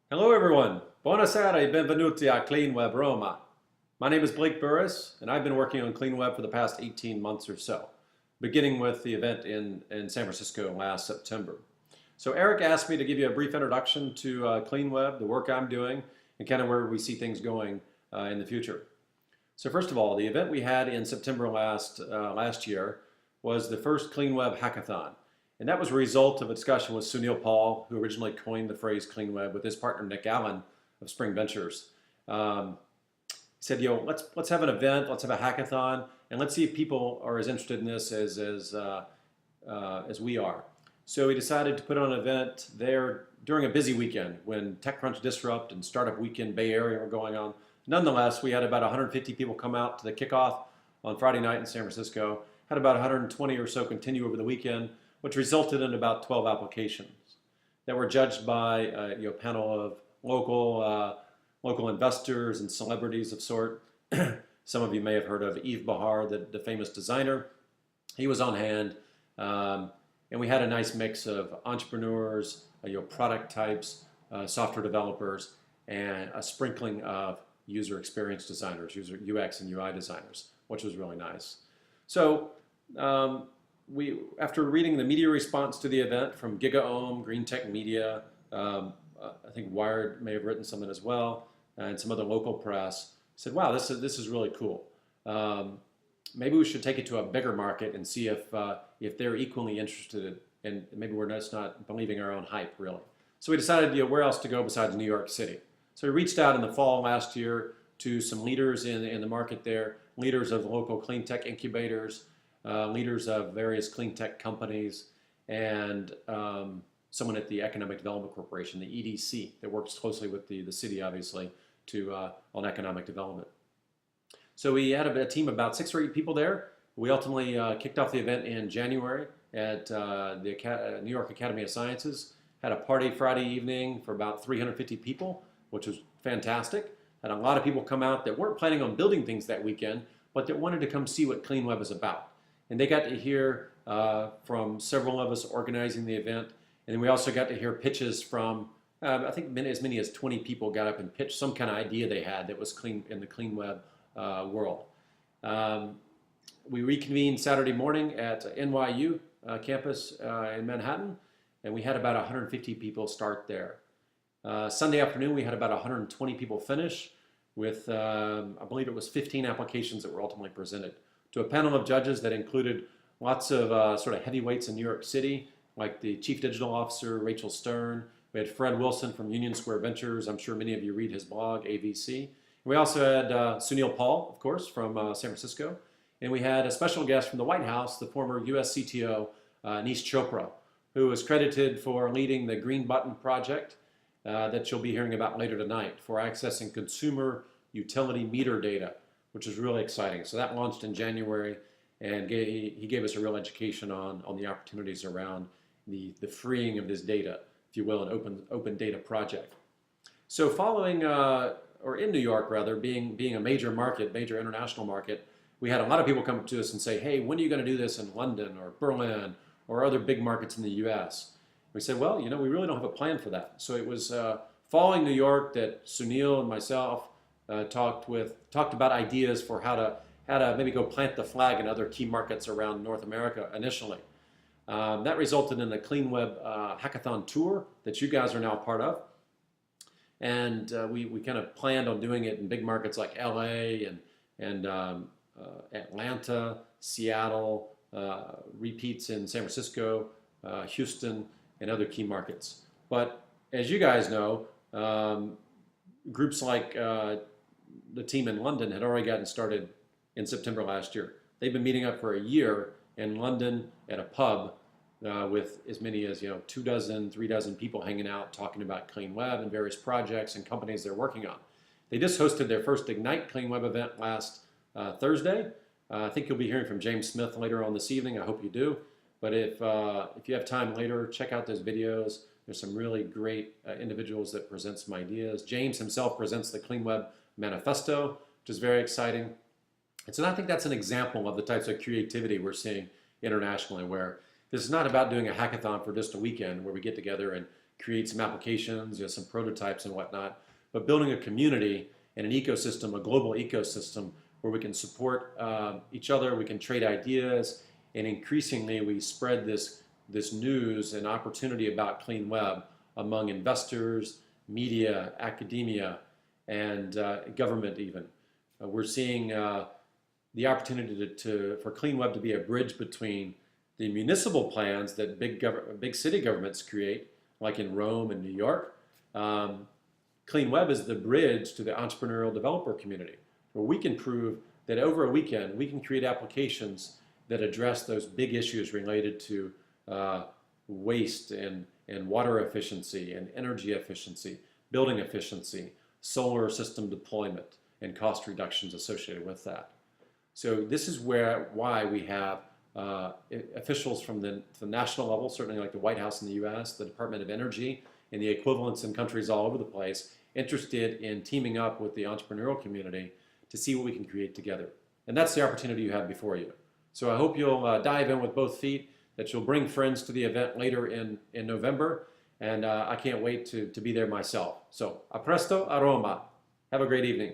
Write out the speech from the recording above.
Hello everyone. Buonasera e benvenuti a Cleanweb Roma. My name is Blake Burris, and I've been working on Cleanweb for the past 18 months or so, beginning with the event in San Francisco last September. So Eric asked me to give you a brief introduction to Cleanweb, the work I'm doing, and kind of where we see things going in the future. So first of all, the event we had in September last year was the first Cleanweb hackathon. And that was a result of a discussion with Sunil Paul, who originally coined the phrase Cleanweb, with his partner Nick Allen of Spring Ventures. He said, let's have an event, let's have a hackathon, and let's see if people are as interested in this as we are. So we decided to put on an event there during a busy weekend when TechCrunch Disrupt and Startup Weekend Bay Area were going on. Nonetheless, we had about 150 people come out to the kickoff on Friday night in San Francisco, had about 120 or so continue over the weekend, which resulted in about 12 applications that were judged by a panel of local investors and celebrities of sort. Some of you may have heard of Yves Bahar, the famous designer. He was on hand, and we had a nice mix of entrepreneurs, product types, software developers, and a sprinkling of user experience designers, user UX and UI designers, which was really nice. So after reading the media response to the event from GigaOM, Green Tech Media, I think Wired may have written something as well, and some other local press, said, wow, this is really cool. Maybe we should take it to a bigger market and see if they're equally interested, and maybe we're just not believing our own hype, really. So we decided, where else to go besides New York City. So we reached out in the fall last year to some leaders in the market there, leaders of local clean tech incubators, leaders of various clean tech companies, and someone at the Economic Development Corporation, the EDC, that works closely with the city, obviously, on economic development. So we had a team of about 6 or 8 people there. We ultimately kicked off the event in January at the New York Academy of Sciences. Had a party Friday evening for about 350 people, which was fantastic. Had a lot of people come out that weren't planning on building things that weekend, but that wanted to come see what Cleanweb is about. And they got to hear from several of us organizing the event. And then we also got to hear pitches from, I think as many as 20 people got up and pitched some kind of idea they had that was clean in the Cleanweb world. We reconvened Saturday morning at NYU campus in Manhattan, and we had about 150 people start there. Sunday afternoon, we had about 120 people finish with, I believe it was 15 applications that were ultimately presented to a panel of judges that included lots of sort of heavyweights in New York City, like the Chief Digital Officer, Rachel Stern. We had Fred Wilson from Union Square Ventures. I'm sure many of you read his blog, AVC. And we also had Sunil Paul, of course, from San Francisco. And we had a special guest from the White House, the former US CTO, Anish Chopra, who was credited for leading the Green Button project that you'll be hearing about later tonight for accessing consumer utility meter data, which is really exciting. So that launched in January, and he gave us a real education on the opportunities around the freeing of this data, if you will, an open data project. So following, or in New York rather, being a major market, major international market, we had a lot of people come to us and say, hey, when are you going to do this in London or Berlin or other big markets in the US? We said, well, we really don't have a plan for that. So it was following New York that Sunil and myself talked about ideas for how to maybe go plant the flag in other key markets around North America initially. That resulted in the Cleanweb hackathon tour that you guys are now a part of. And we kind of planned on doing it in big markets like LA and Atlanta, Seattle, repeats in San Francisco, Houston, and other key markets. But as you guys know, groups like the team in London had already gotten started in September last year. They've been meeting up for a year in London at a pub with as many as 2 dozen, 3 dozen people hanging out talking about Cleanweb and various projects and companies they're working on. They just hosted their first Ignite Cleanweb event last Thursday. I think you'll be hearing from James Smith later on this evening. I hope you do. But if you have time later, check out those videos. There's some really great individuals that present some ideas. James himself presents the Cleanweb Manifesto, which is very exciting. And so I think that's an example of the types of creativity we're seeing internationally, where this is not about doing a hackathon for just a weekend where we get together and create some applications, some prototypes and whatnot, but building a community and an ecosystem, a global ecosystem where we can support each other, we can trade ideas, and increasingly we spread this news and opportunity about Cleanweb among investors, media, academia, and government even. We're seeing the opportunity for Cleanweb to be a bridge between the municipal plans that big city governments create, like in Rome and New York. Cleanweb is the bridge to the entrepreneurial developer community, where we can prove that over a weekend we can create applications that address those big issues related to waste and water efficiency and energy efficiency, building efficiency, solar system deployment, and cost reductions associated with that. So this is why we have officials from the national level, certainly like the White House in the US, the Department of Energy, and the equivalents in countries all over the place, interested in teaming up with the entrepreneurial community to see what we can create together. And that's the opportunity you have before you. So I hope you'll dive in with both feet, that you'll bring friends to the event later in November, and I can't wait to be there myself. So, a presto, a Roma. Have a great evening.